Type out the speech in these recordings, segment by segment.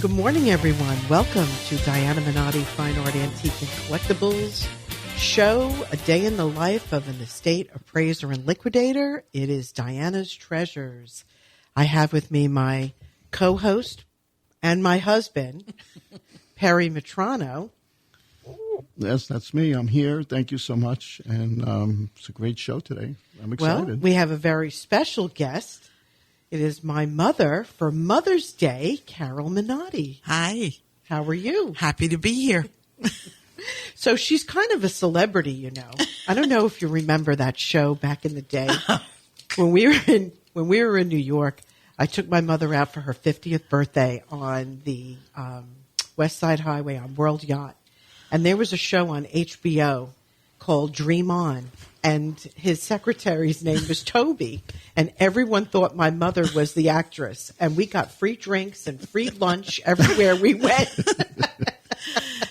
Good morning, everyone. Welcome to Diana Minotti Fine Art Antique and Collectibles Show, a day in the life of an estate appraiser and liquidator. It is Diana's Treasures. I have with me my co-host and my husband, Perry Matrano. Yes, that's me. I'm here. Thank you so much. And it's a great show today. I'm excited. Well, we have a very special guest. It is my mother for Mother's Day, Carol Minotti. Hi. How are you? Happy to be here. So she's kind of a celebrity, you know. I don't know if you remember that show back in the day. When we were in New York, I took my mother out for her 50th birthday on the West Side Highway on World Yacht. And there was a show on HBO called Dream On. And his secretary's name was Toby. And everyone thought my mother was the actress. And we got free drinks and free lunch everywhere we went.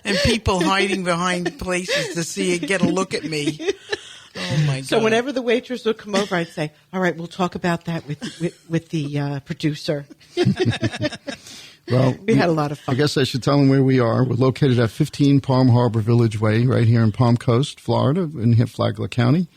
And people hiding behind places to see it, get a look at me. Oh, my God. So whenever the waitress would come over, I'd say, all right, we'll talk about that with the producer. Well, we had a lot of fun. I guess I should tell them where we are. We're located at 15 Palm Harbor Village Way, right here in Palm Coast, Florida, in Flagler County.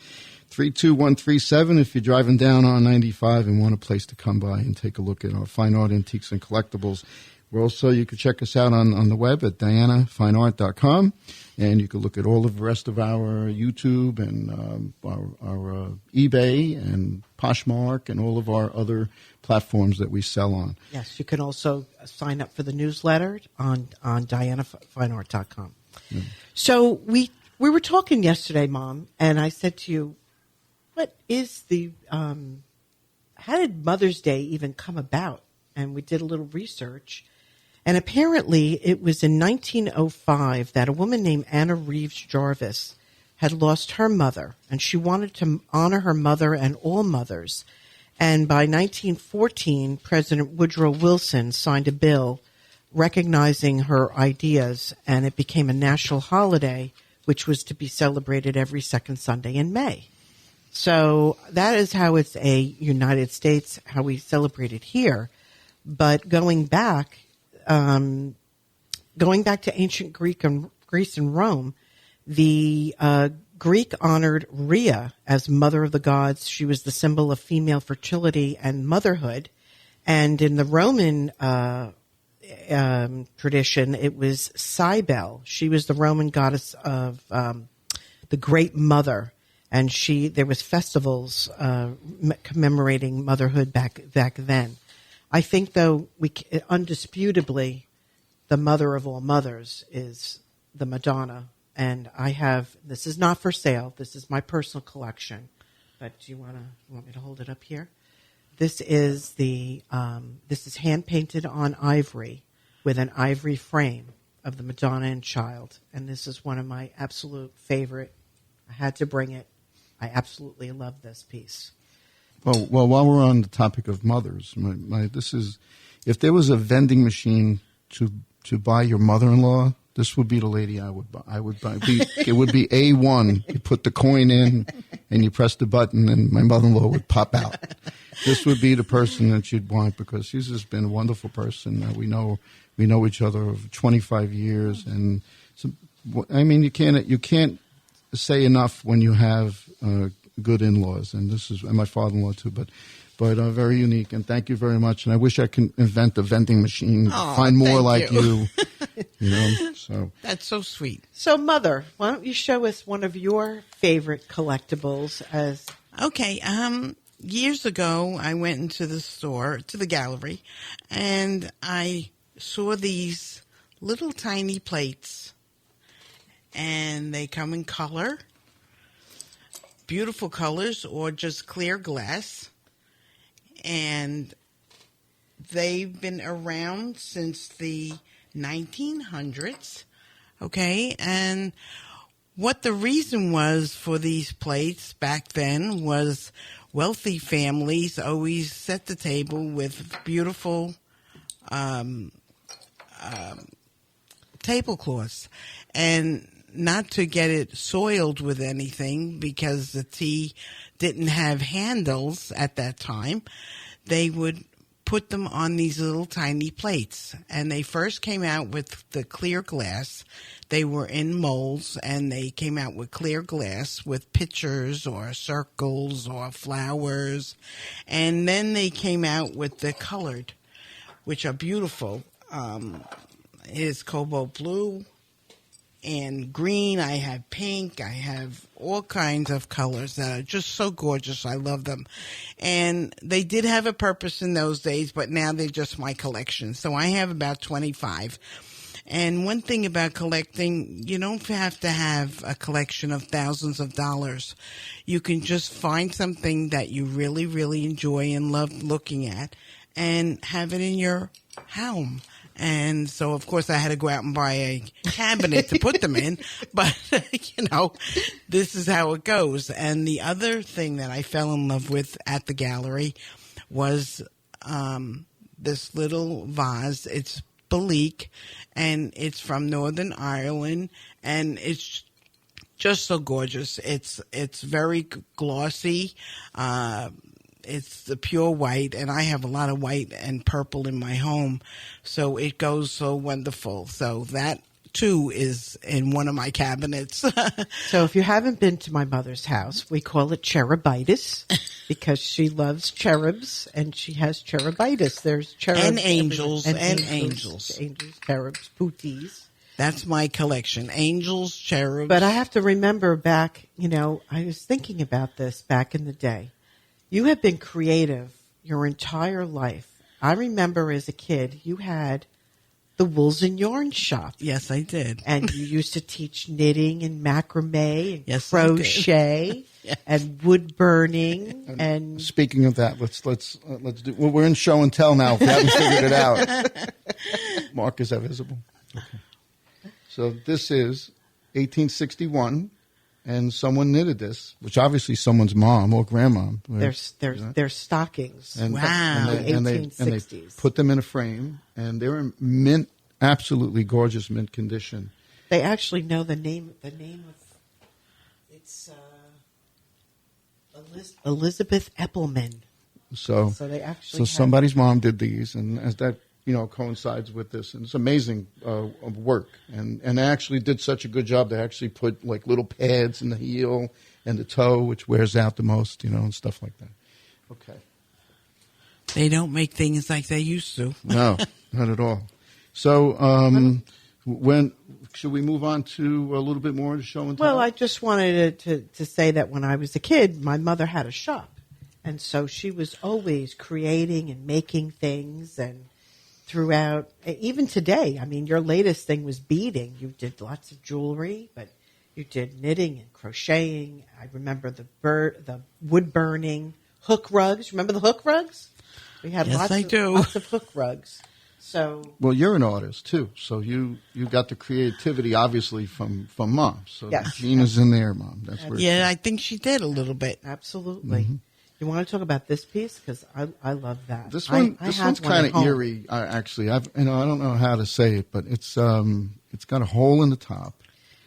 32137 if you're driving down on 95 and want a place to come by and take a look at our fine art, antiques, and collectibles. We're also, you can check us out on the web at dianafineart.com, and you can look at all of the rest of our YouTube and our eBay and Poshmark and all of our other platforms that we sell on. Yes, you can also sign up for the newsletter on dianafineart.com. Yeah. So we were talking yesterday, Mom, and I said to you, what is how did Mother's Day even come about? And we did a little research. And apparently it was in 1905 that a woman named Anna Reeves Jarvis had lost her mother, and she wanted to honor her mother and all mothers. And by 1914, President Woodrow Wilson signed a bill recognizing her ideas, and it became a national holiday, which was to be celebrated every second Sunday in May. So that is how it's a United States, how we celebrate it here. But going back to ancient Greece and Rome, the Greek honored Rhea as mother of the gods. She was the symbol of female fertility and motherhood. And in the Roman tradition, it was Cybele. She was the Roman goddess of the Great Mother. And there was festivals commemorating motherhood back then. I think, though, undisputably, the mother of all mothers is the Madonna. And this is not for sale. This is my personal collection. But do you want me to hold it up here? This is this is hand painted on ivory with an ivory frame of the Madonna and Child. And this is one of my absolute favorite. I had to bring it. I absolutely love this piece. Well, while we're on the topic of mothers, if there was a vending machine to buy your mother-in-law, this would be the lady I would buy. It would be A1. You put the coin in, and you press the button, and my mother-in-law would pop out. This would be the person that you'd want, because she's just been a wonderful person. We know each other over 25 years, and so, I mean, you can't say enough when you have good in-laws, and my father-in-law too, but very unique. And thank you very much. And I wish I could invent a vending machine, find more like you. You know, so that's so sweet. So, Mother, why don't you show us one of your favorite collectibles? Okay. Years ago, I went into the store, to the gallery, and I saw these little tiny plates, and they come in color, beautiful colors, or just clear glass. And they've been around since the 1900s, okay? And what the reason was for these plates back then was wealthy families always set the table with beautiful tablecloths. And not to get it soiled with anything, because the tea didn't have handles at that time, they would put them on these little tiny plates. And they first came out with the clear glass. They were in molds, and they came out with clear glass with pictures or circles or flowers. And then they came out with the colored, which are beautiful. Is cobalt blue and green. I have pink. I have all kinds of colors that are just so gorgeous. I love them. And they did have a purpose in those days, but now they're just my collection. So I have about 25. And one thing about collecting, you don't have to have a collection of thousands of dollars. You can just find something that you really, really enjoy and love looking at and have it in your home. And so, of course, I had to go out and buy a cabinet to put them in. But, this is how it goes. And the other thing that I fell in love with at the gallery was this little vase. It's Belique, and it's from Northern Ireland. And it's just so gorgeous. It's very glossy. It's the pure white, and I have a lot of white and purple in my home, so it goes so wonderful. So that, too, is in one of my cabinets. So if you haven't been to my mother's house, we call it cherubitis because she loves cherubs, and she has cherubitis. There's cherubs. And angels. Angels, cherubs, pooties. That's my collection. Angels, cherubs. But I have to remember back, I was thinking about this back in the day. You have been creative your entire life. I remember as a kid, you had the Wools and Yarn shop. Yes, I did. And you used to teach knitting and macrame and yes, crochet yes. and wood burning. And speaking of that, let's do. Well, we're in show and tell now. If you haven't figured it out, Mark, is that visible? Okay. So this is 1861. And someone knitted this, which obviously someone's mom or grandmom. They're stockings. Wow. And they put them in a frame, and they're in absolutely gorgeous mint condition. They actually know the name of it's Elizabeth Eppelman. So they actually somebody's mom did these, and as that coincides with this, and it's amazing work, and they actually did such a good job. They actually put like little pads in the heel and the toe, which wears out the most, and stuff like that. Okay. They don't make things like they used to. No, not at all. So, when should we move on to a little bit more to show and tell? Well, I just wanted to say that when I was a kid, my mother had a shop, and so she was always creating and making things and. Throughout, even today, I mean, your latest thing was beading. You did lots of jewelry, but you did knitting and crocheting. I remember the wood burning, hook rugs. Remember the hook rugs? We had yes, lots of hook rugs. So, well, you're an artist too, so you got the creativity obviously from mom. So yes. The gene is in there, mom. That's where. Yeah, I think she did a little bit. Absolutely. Mm-hmm. You want to talk about this piece? Because I love that. This one's kind of eerie, actually. I don't know how to say it, but it's got a hole in the top.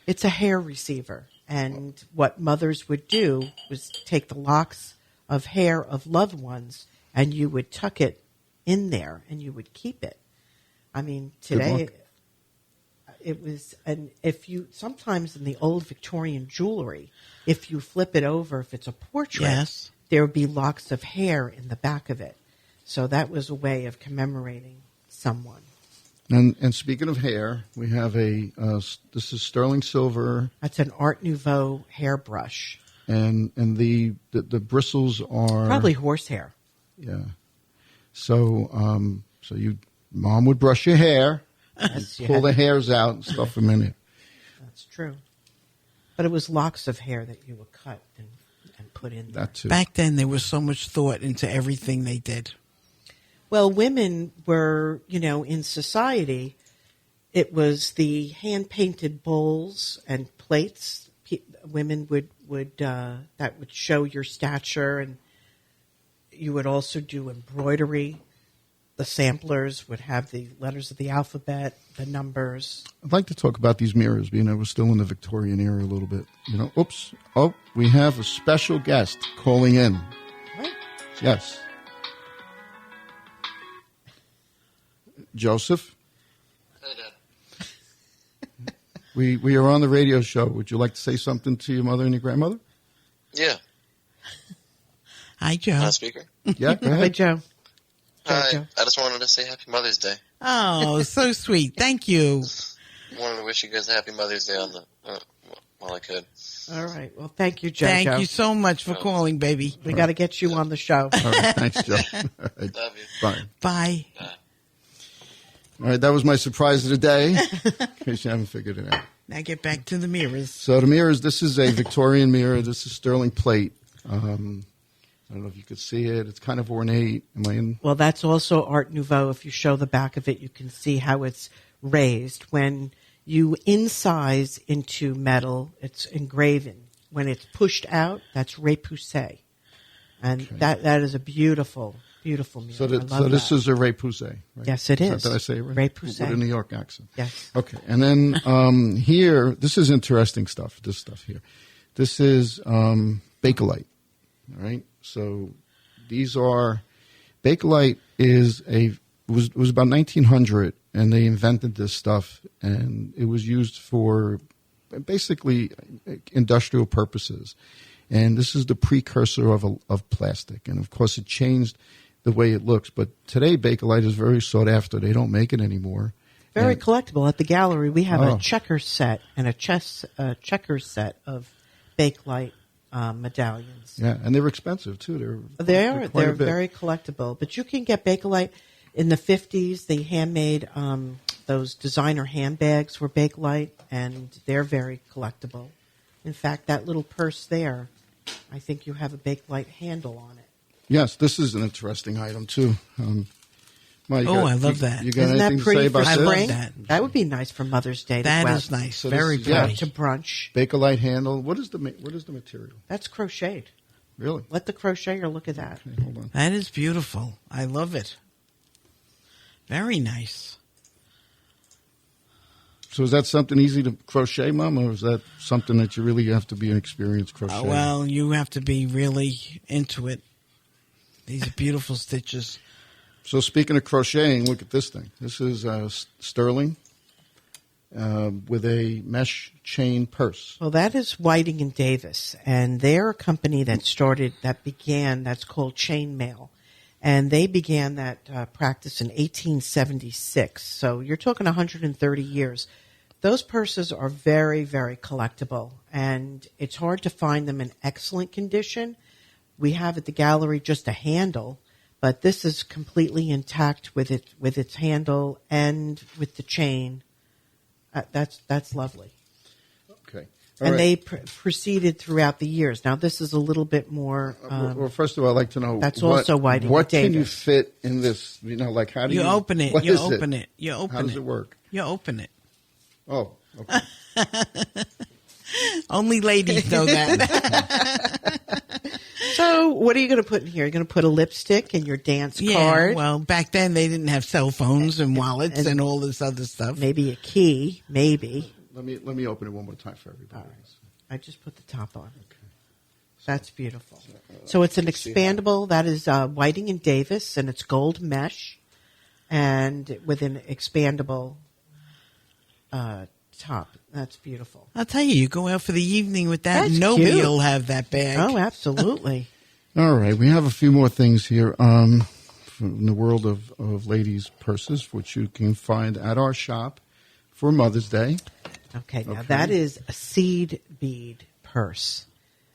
It's a hair receiver, and what mothers would do was take the locks of hair of loved ones, and you would tuck it in there, and you would keep it. I mean, today it was, and sometimes in the old Victorian jewelry, if you flip it over, if it's a portrait. Yes. There would be locks of hair in the back of it. So that was a way of commemorating someone. And speaking of hair, we have this is sterling silver. That's an Art Nouveau hairbrush. And the bristles are... Probably horsehair. Yeah. So mom would brush your hair, Yes, pull the hairs out and stuff them in it. That's true. But it was locks of hair that you would cut and put in there. That too. Back then, there was so much thought into everything they did. Well, women were, in society, it was the hand-painted bowls and plates. Women would that would show your stature, and you would also do embroidery. The samplers would have the letters of the alphabet, the numbers. I'd like to talk about these mirrors, we're still in the Victorian era a little bit. Oops. Oh, we have a special guest calling in. What? Yes. Joseph. Hey, Dad. We are on the radio show. Would you like to say something to your mother and your grandmother? Yeah. Hi, Joe. On speaker. Yeah, go Hi, ahead. Joe. Hi. Joe. I just wanted to say Happy Mother's Day. Oh, so sweet. Thank you. Wanted to wish you guys a Happy Mother's Day on the while I could. All right. Well, thank you, Joe. Thank you so much for calling, baby. We got to get you on the show. All right, thanks, Joe. All right, Love you. bye. Bye. All right, that was my surprise of the day, in case you haven't figured it out. Now get back to the mirrors. So the mirrors, this is a Victorian mirror. This is sterling plate. I don't know if you could see it. It's kind of ornate. Am I in? Well, that's also Art Nouveau. If you show the back of it, you can see how it's raised. When you incise into metal, it's engraven. When it's pushed out, that's repoussé. And Okay. that is a beautiful, beautiful mirror. So, I love so this that. is a repoussé, right? Yes, it is. Did I say it right? Repoussé. With a New York accent. Yes. Okay, and then here, this is interesting stuff. This stuff here, this is Bakelite. All right, so these are Bakelite was about 1900, and they invented this stuff, and it was used for basically industrial purposes. And this is the precursor of plastic, and of course, it changed the way it looks. But today, Bakelite is very sought after. They don't make it anymore. Very And- collectible. At the gallery, we have Oh. a checker set and a checker set of Bakelite medallions. Yeah, and they're expensive too. They're quite They're a bit. very collectible. But you can get Bakelite in the 50s. They handmade those designer handbags were Bakelite, and they're very collectible. In fact, that little purse there, I think you have a Bakelite handle on it. Yes, this is an interesting item too. I love that. You got Isn't that anything to pretty say for about I this? love spring? that. That would be nice for Mother's Day. That to go is out nice. So this Very is- yeah. pretty. to brunch. Bakelite handle. What is the material? That's crocheted. Really? Let the crocheter look at that. Okay, hold on. That is beautiful. I love it. Very nice. So is that something easy to crochet, Mom, or is that something that you really have to be an experienced crocheter? Well, you have to be really into it. These are beautiful stitches. So speaking of crocheting, look at this thing. This is sterling with a mesh chain purse. Well, that is Whiting and Davis, and they're a company that's called Chainmail, and they began that practice in 1876. So you're talking 130 years. Those purses are very, very collectible, and it's hard to find them in excellent condition. We have at the gallery just a handle, but this is completely intact with its handle and with the chain. That's lovely. Okay. And they proceeded throughout the years. Now, this is a little bit more. Well, first of all, I'd like to know That's also Whiting What and can you Davis. fit in this? You know, like how do you open it. what You is open it. You open How does it. it work? You open it. Oh, okay. Only ladies know that. So, what are you going to put in here? You're going to put a lipstick and your dance card, Well, back then they didn't have cell phones and wallets and all this other stuff. maybe a key, maybe. Let me open it one more time for everybody. All right. I just put the top on. Okay. That's beautiful. So it's an expandable. That is Whiting and Davis, and it's gold mesh, and with an expandable top. That's beautiful. I'll tell you, you go out for the evening with that, That's nobody cute. will have that bag. Oh, absolutely. All right, we have a few more things here from the world of ladies' purses, which you can find at our shop for Mother's Day. Okay, now Okay. that is a seed bead purse,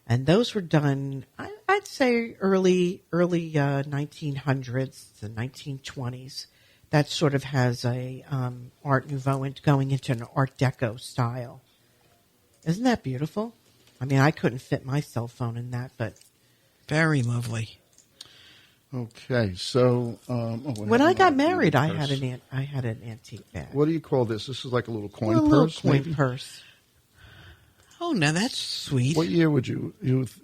and those were done, I'd say, early 1900s, the 1920s. That sort of has a Art Nouveau going into an Art Deco style. Isn't that beautiful? I mean, I couldn't fit my cell phone in that, but Very lovely. Okay, so when I got married, I had an antique bag. What do you call this? This is like a little coin a little purse, coin maybe? purse. Oh, now that's sweet. What year would you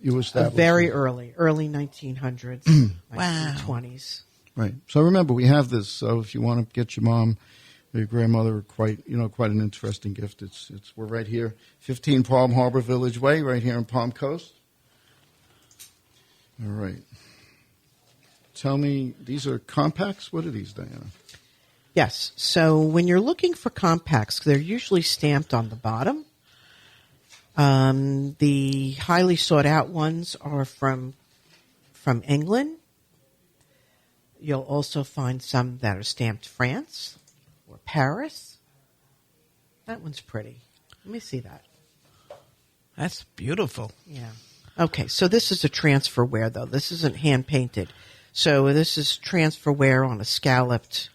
establish? Very this? early 1900s, Wow. 1920s. Right. So remember, we have this. So if you want to get your mom or your grandmother quite an interesting gift, we're right here, 15 Palm Harbor Village Way, right here in Palm Coast. All right. Tell me, these are compacts? What are these, Diana? Yes. So when you're looking for compacts, they're usually stamped on the bottom. The highly sought out ones are from England. You'll also find some that are stamped France or Paris. That one's pretty. Let me see that. That's beautiful. Yeah. Okay, so this is a transfer wear, though. This isn't hand painted. So this is transfer wear on a scalloped.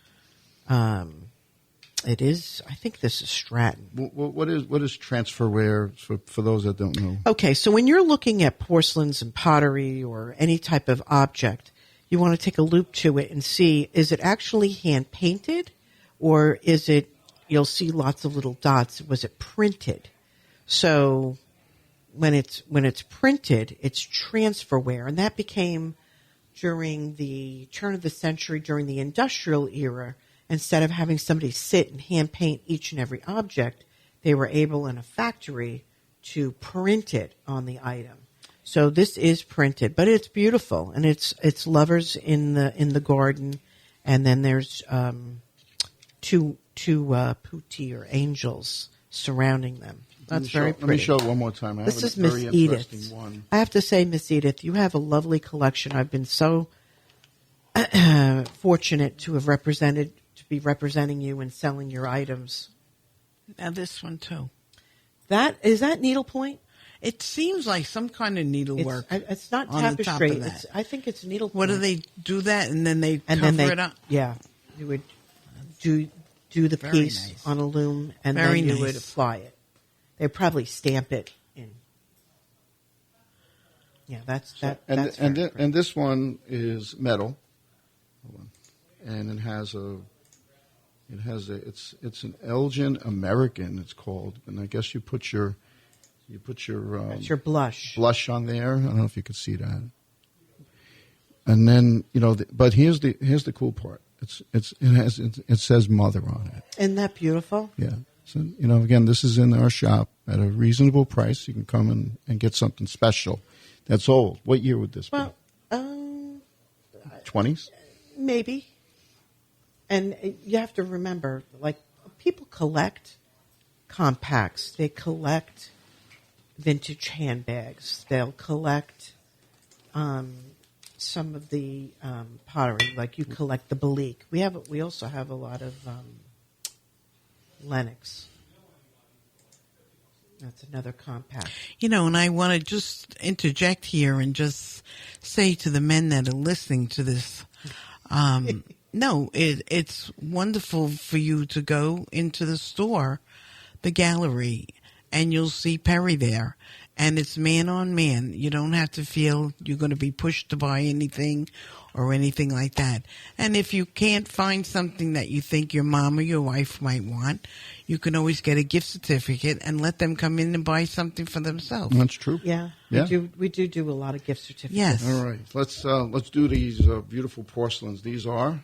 It is. I think this is Stratton. What is transferware for those that don't know? Okay, so when you're looking at porcelains and pottery or any type of object, you want to take a loop to it and see, is it actually hand painted, or is it? You'll see lots of little dots. Was it printed? So when it's printed, it's transferware, and that became during the turn of the century, during the industrial era. Instead of having somebody sit and hand paint each and every object, they were able in a factory to print it on the item. So this is printed, but it's beautiful, and it's lovers in the garden, and then there's two putti or angels surrounding them. That's very pretty. Let me show it one more time. This is Miss Edith. One. I have to say, Miss Edith, you have a lovely collection. I've been so fortunate to be representing you and selling your items. Now this one too. Is that needlepoint? It seems like some kind of needlework. It's not on the top tapestry. of that. I think it's needlepoint. What do they do that and then they cover it up? Yeah, you would do the Very piece nice. on a loom, and Very then you nice. would apply it. They'd probably stamp it in. Yeah, that's very pretty. And this one is metal. Hold on. And it's an Elgin American, it's called, and I guess you put your That's your blush. blush on there. I don't know if you could see that. And then but here's the cool part. It says mother on it. Isn't that beautiful? Yeah. So again, this is in our shop at a reasonable price. You can come and get something special. That's old. What year would this Well, be? 20s. maybe. And you have to remember, like, people collect compacts. They collect vintage handbags. They'll collect some of the pottery, like you collect the Balik. We also have a lot of Lenox. That's another compact. And I want to just interject here and just say to the men that are listening to this, no, it's wonderful for you to go into the store, the gallery, and you'll see Perry there. And it's man on man. You don't have to feel you're going to be pushed to buy anything or anything like that. And if you can't find something that you think your mom or your wife might want, you can always get a gift certificate and let them come in and buy something for themselves. That's true. Yeah, Yeah. we do a lot of gift certificates. Yes. All right. Let's do these beautiful porcelains. These are.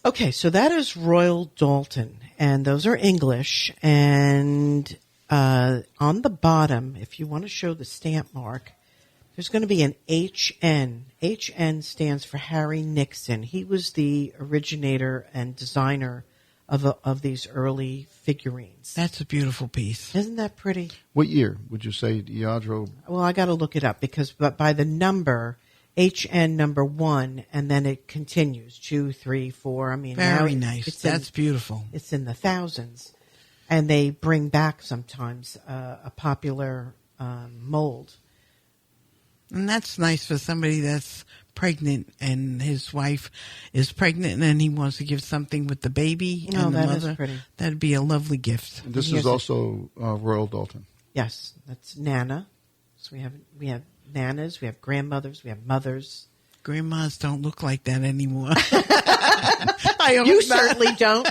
Okay, so that is Royal Dalton, and those are English. And on the bottom, if you want to show the stamp mark, there's going to be an HN. HN stands for Harry Nixon. He was the originator and designer of these early figurines. That's a beautiful piece. Isn't that pretty? What year would you say Iadro? Well, I got to look it up but by the number, HN number 1, and then it continues 2, 3, 4. I mean, Very now nice. it's That's beautiful. It's in the thousands, and they bring back sometimes a popular mold. And that's nice for somebody that's pregnant and his wife is pregnant and then he wants to give something with the baby Oh, and the that is mother. pretty. That'd be a lovely gift. And this Yes. is also Royal Dalton. Yes, that's Nana. So we have nanas, we have grandmothers, we have mothers. Grandmas don't look like that anymore. I hope You not. certainly don't.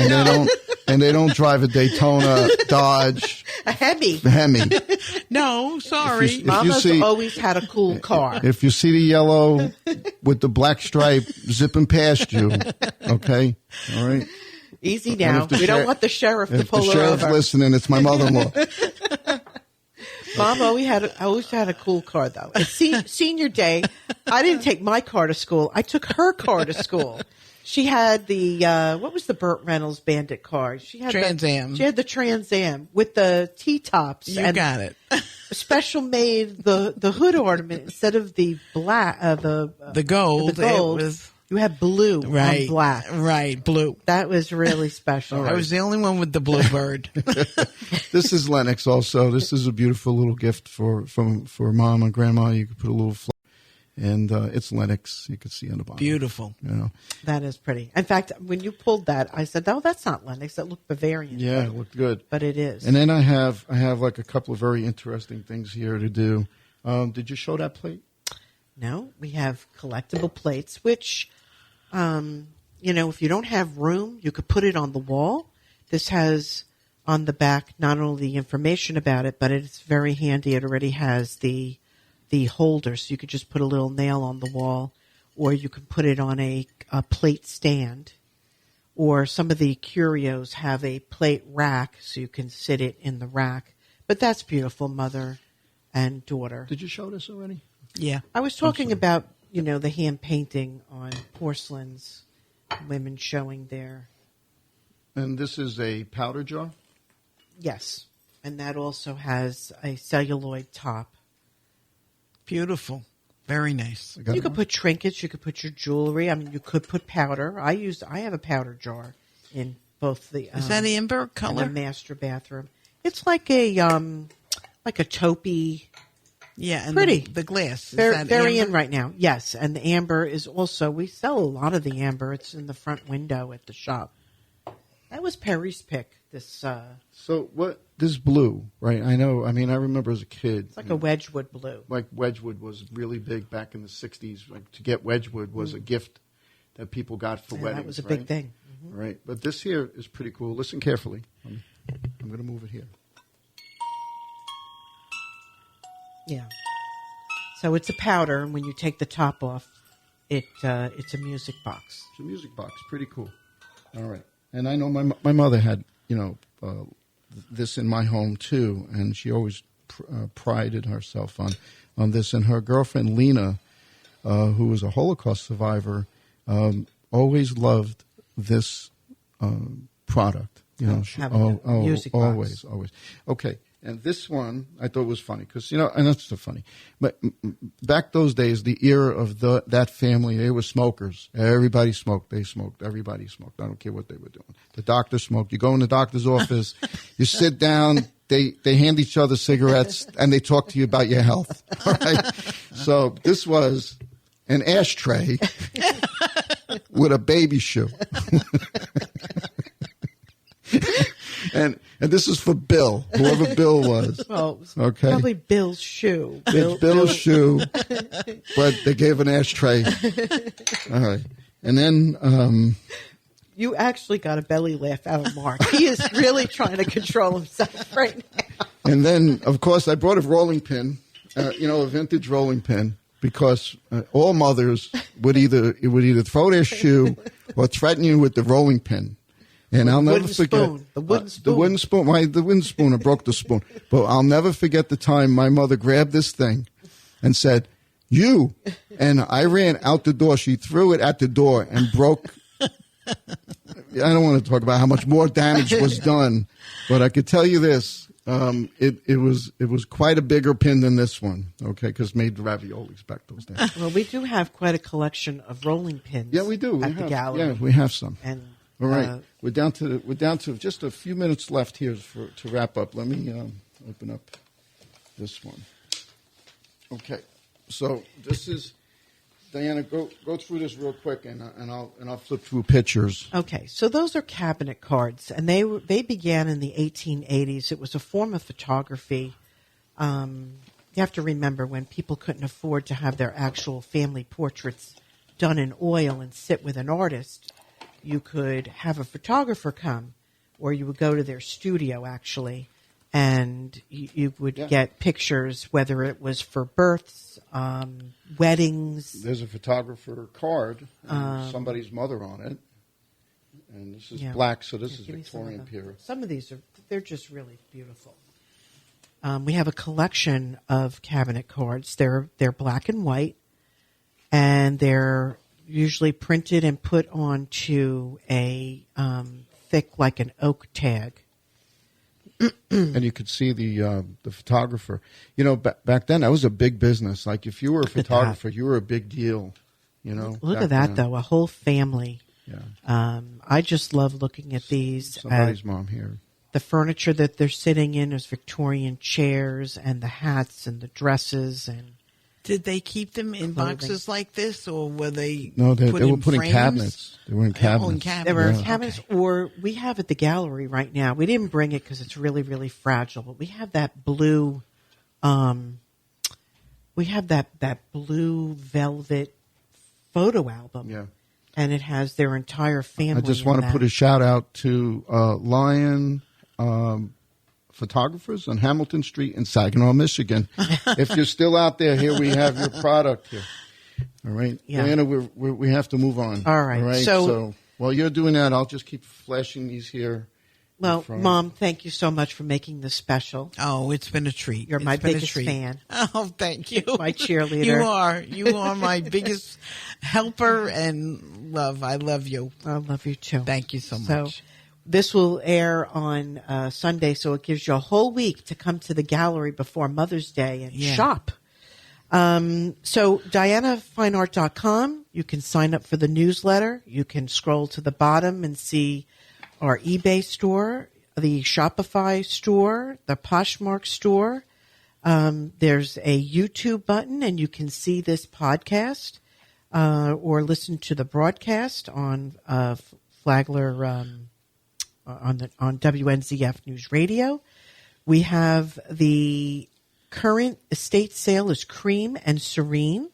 No, and they don't drive a Daytona, Dodge, A Hemi. Hemi. No, sorry. If you Mama's see- always had a cool car. If you see the yellow with the black stripe zipping past you, okay, all right. Easy And now. if the We don't sher- want the sheriff to If the pull her sheriff's over. listening, it's my mother-in-law. Mom always had a cool car, though. At senior day, I didn't take my car to school. I took her car to school. She had the what was the Burt Reynolds Bandit car? She had Trans Am. She had the Trans Am with the T-tops. You got it. Special made the hood ornament instead of the black the gold. The gold. It was you had blue right, on black. Right, blue. That was really special. I was the only one with the blue bird. This is Lennox also. This is a beautiful little gift for Mom and Grandma. You could put a little flower. And it's Lennox. You can see on the bottom. Beautiful. You know. That is pretty. In fact, when you pulled that, I said, "Oh, that's not Lennox. That looked Bavarian." Yeah, it looked good. But it is. And then I have like a couple of very interesting things here to do. Did you show that plate? No, we have collectible plates, which, if you don't have room, you could put it on the wall. This has on the back not only the information about it, but it's very handy. It already has the holder, so you could just put a little nail on the wall, or you could put it on a plate stand, or some of the curios have a plate rack, so you can sit it in the rack. But that's beautiful, mother and daughter. Did you show this already? Yeah. I was talking about, the hand painting on porcelains, women showing their... And this is a powder jar? Yes, and that also has a celluloid top. Beautiful. Very nice. You could put trinkets. You could put your jewelry. I mean, you could put powder. I have a powder jar in both the. Is that amber color? In the master bathroom. It's like a taupey. Yeah, and pretty. The glass. Is Very, that very amber? in right now. Yes, and the amber is also. We sell a lot of the amber. It's in the front window at the shop. That was Perry's pick. This. So what? This blue, right? I know. I mean, I remember as a kid. It's like a Wedgwood blue. Like Wedgwood was really big back in the '60s. Like to get Wedgwood was a gift that people got for weddings. That was a right? big thing. Mm-hmm. Right. But this here is pretty cool. Listen carefully. I'm going to move it here. Yeah. So it's a powder, and when you take the top off, it's a music box. It's a music box. Pretty cool. All right. And I know my mother had, this in my home too, and she always prided herself on this. And her girlfriend Lena, who was a Holocaust survivor, always loved this product. Music box. Always. Okay. And this one I thought was funny because, and that's so funny. But back those days, the era of that family, they were smokers. Everybody smoked. They smoked. Everybody smoked. I don't care what they were doing. The doctor smoked. You go in the doctor's office, you sit down, they hand each other cigarettes, and they talk to you about your health. All right? So this was an ashtray with a baby shoe. And this is for Bill, whoever Bill was. Well, it was okay. probably Bill's shoe. It's Bill's shoe, but they gave an ashtray. All right. And then... you actually got a belly laugh out of Mark. He is really trying to control himself right now. And then, of course, I brought a rolling pin, a vintage rolling pin, because all mothers would either throw their shoe or threaten you with the rolling pin. And I'll never forget the wooden spoon. The wooden spoon. The wooden spoon. I broke the spoon. But I'll never forget the time my mother grabbed this thing and said, "You." And I ran out the door. She threw it at the door and broke. I don't want to talk about how much more damage was done, but I could tell you this: it was quite a bigger pin than this one. Okay, because made raviolis back those days. Well, we do have quite a collection of rolling pins. Yeah, we do. At the gallery. Yeah, we have some. And all right, we're down to just a few minutes left here to wrap up. Let me open up this one. Okay, so this is Diana. Go through this real quick, and I'll flip through pictures. Okay, so those are cabinet cards, and they began in the 1880s. It was a form of photography. You have to remember when people couldn't afford to have their actual family portraits done in oil and sit with an artist. You could have a photographer come, or you would go to their studio, actually, and you would get pictures, whether it was for births, weddings. There's a photographer card, and somebody's mother on it. And this is black, so this is Victorian period. Some of these they're just really beautiful. We have a collection of cabinet cards. They're black and white. and they're usually printed and put onto a thick, like an oak tag. And you could see the photographer. You know, back then that was a big business. Like if you were a photographer, you were a big deal. You know, Look at that, though, a whole family. Yeah. I just love looking at these. Somebody's mom here. The furniture that they're sitting in is Victorian chairs, and the hats and the dresses. And Did they keep them in boxes like this, or were they? No, they put were in putting frames? cabinets. They were in cabinets. Oh, in cabinets. there were Yeah. cabinets, or we have at the gallery right now. We didn't bring it because it's really, really fragile, but we have that blue. We have that blue velvet photo album. Yeah. And it has their entire family. I just want to put a shout out to Lion Photographers on Hamilton Street in Saginaw, Michigan. If you're still out there, here we have your product here. All right, Yeah. Diana, we have to move on. All right. So while you're doing that, I'll just keep flashing these here. Well, in front. Mom, thank you so much for making this special. Oh, it's been a treat. You're my It's been a biggest treat. fan. Oh, thank you. My cheerleader. You are my biggest helper and love. I love you. I love you too. Thank you so So much. this will air on Sunday, so it gives you a whole week to come to the gallery before Mother's Day and Yeah. shop. So DianaFineArt.com, you can sign up for the newsletter. You can scroll to the bottom and see our eBay store, the Shopify store, the Poshmark store. There's a YouTube button, and you can see this podcast or listen to the broadcast on Flagler on WNZF News Radio. We have the current estate sale is Cream and Serene.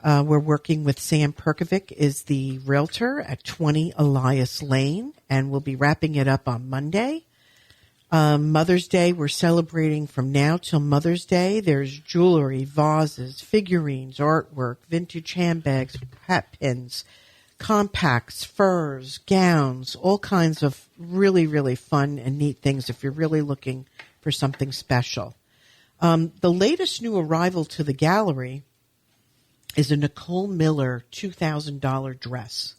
We're working with Sam Perkovic, is the realtor at 20 Elias Lane, and we'll be wrapping it up on Monday. Mother's Day, we're celebrating from now till Mother's Day. There's jewelry, vases, figurines, artwork, vintage handbags, hat pins, compacts, furs, gowns, all kinds of really, really fun and neat things if you're really looking for something special. The latest new arrival to the gallery is a Nicole Miller $2,000 dress.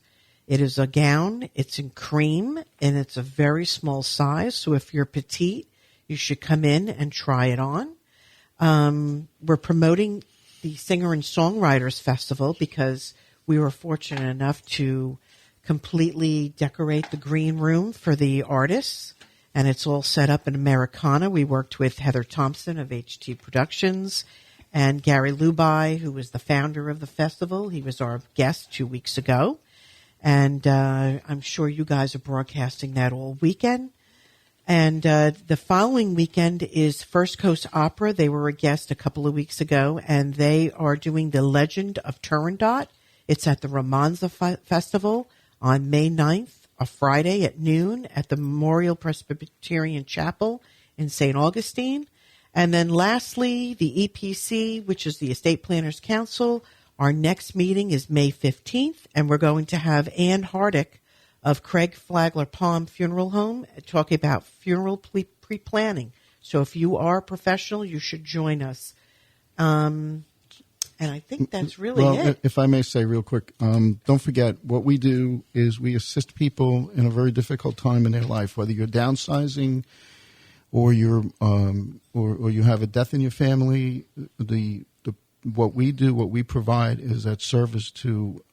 It is a gown. It's in cream, and it's a very small size. So if you're petite, you should come in and try it on. We're promoting the Singer and Songwriters Festival because we were fortunate enough to completely decorate the green room for the artists, and it's all set up in Americana. We worked with Heather Thompson of HT Productions and Gary Lubai, who was the founder of the festival. He was our guest 2 weeks ago. And I'm sure you guys are broadcasting that all weekend. And the following weekend is First Coast Opera. They were a guest a couple of weeks ago, and they are doing The Legend of Turandot. It's at the Romanza Festival on May 9th, a Friday at noon at the Memorial Presbyterian Chapel in St. Augustine. And then lastly, the EPC, which is the Estate Planners Council. Our next meeting is May 15th, and we're going to have Ann Hardick of Craig Flagler Palm Funeral Home talking about funeral pre-planning. So if you are a professional, you should join us. And I think that's really it. If I may say real quick, don't forget what we do is we assist people in a very difficult time in their life, whether you're downsizing or you're or you have a death in your family. What we do, what we provide, is that service to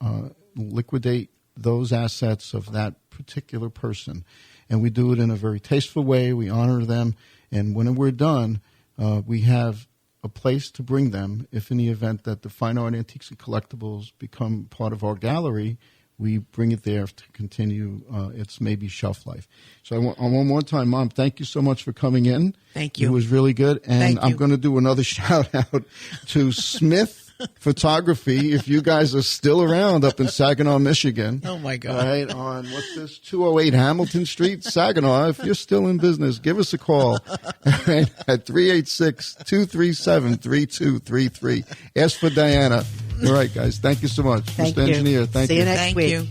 liquidate those assets of that particular person, and we do it in a very tasteful way. We honor them, and when we're done, we have a place to bring them. If in the event that the fine art, antiques, and collectibles become part of our gallery, we bring it there to continue its maybe shelf life. So one more time, Mom, thank you so much for coming in. Thank you. It was really good. And Thank you. I'm going to do another shout out to Smith Photography, if you guys are still around up in Saginaw, Michigan. Oh, my God. All right, on, what's this, 208 Hamilton Street, Saginaw. If you're still in business, give us a call at 386-237-3233. Ask for Diana. All right, guys, thank you so much. Thank Mr. you. Engineer, thank See you. you next Thank week. you.